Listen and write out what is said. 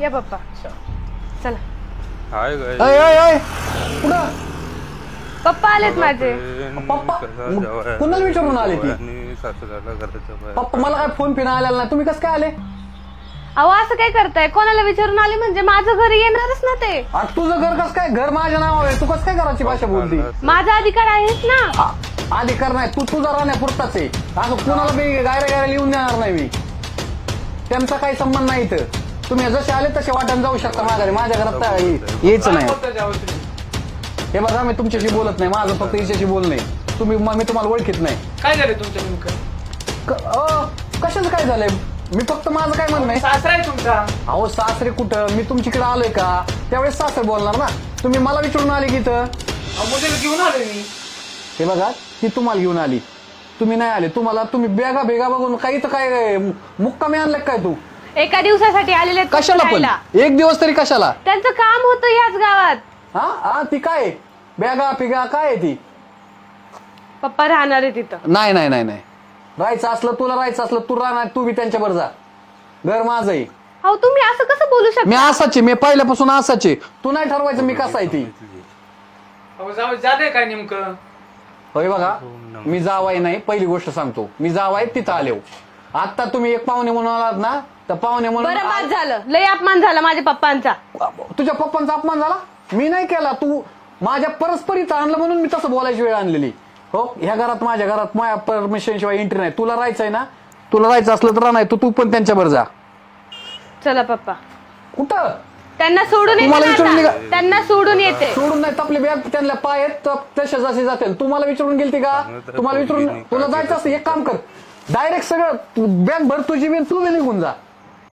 या पप्पा चला. Hi guys. कुठं पप्पा आलेत माझे. पप्पा कुणाला विचारून आले ती? पप्पा मला काय फोन फिना आलेला नाही, तुम्ही कसं काय आले? अहो असं काय करताय? कोणाला विचारून आले म्हणजे माझं घरी येणारच ना ते. तुझं घर कसं काय? घर माझ्या नावावर आहे, तू कसं काय घराची भाषा बोलती? माझा अधिकार आहेच ना. अधिकार नाही, तू तुझा राहण्यापुरताच आहे. असं कुणाला बी गायऱ्या लिहून देणार नाही मी. त्यांचा काही संबंध नाही इथं. तुम्ही जसे आले तसे वाटण जाऊ शकता माघारी. माझ्या घरात यायचं नाही. हे बघा मी तुमच्याशी बोलत नाही, माझं फक्त हिच्याशी बोलणं आहे. तुम्ही मी तुम्हाला ओळखीत नाही. काय झालं तुमच्या नेमकं? कशाचं काय झालंय? मी फक्त माझं काय म्हणणं आहे. सासरा आहे तुमचा? अहो सासरे कुठं? मी तुमच्याकडे आलोय का त्यावेळेस सासरे बोलणार ना. तुम्ही मला विचारून आले की इथं? मुलीला घेऊन आलोय मी. हे बघा ती तुम्हाला घेऊन आली, तुम्ही नाही आले. तुम्ही बेगा बघून काही तर काय मुक्कामी आणलं काय? तू एका दिवसासाठी आलेले कशाला? पण एक दिवस तरी कशाला? त्यांचं काम होतं याच गावात. हा ती काय बेगा पिगा काय आहे ती? पप्पा राहणार आहे तिथं. नाही नाही नाही नाही, राहायचं असलं तुला राहायचं असलं तू राहणार. तू बी त्यांच्यावर जा, घर माझं आहे. अहो तुम्ही असं कसं बोलू शकता? मी असाच आहे, मी पहिल्यापासून असाच आहे. तू नाही ठरवायचं मी कसा आहे ती. झालंय काय नेमकं? होय बघा मी जावाय नाही, पहिली गोष्ट सांगतो. मी जावाय तिथं आले. आता तुम्ही एक पाहुणे म्हणून आलात ना, तर पाहुणे म्हणून बरं बाद झालं. लय अपमान झाला माझ्या पप्पांचा. तुझ्या पप्पांचा अपमान झाला? मी नाही केला, तू माझ्या परस्पर इथं आणलं म्हणून मी तसं बोलायची वेळ आणलेली. हो ह्या घरात माझ्या घरात माझ्या परमिशन शिवाय एंट्री नाही. तुला राहायचंय ना, तुला राहायचं असलं तर नाही, तू पण त्यांच्यावर जा. चला पप्पा. कुठं? त्यांना सोडून येते. त्यांना सोडून येते. सोडून नाही, तपले बॅग त्यांना पाय आहेत तसे जसे जातील. तुम्हाला विचारून गेलती का? तुम्हाला विचारून तुला जायचं असं एक काम कर, डायरेक्ट सगळं बॅग भर तुझी बी, तू बी निघून जा.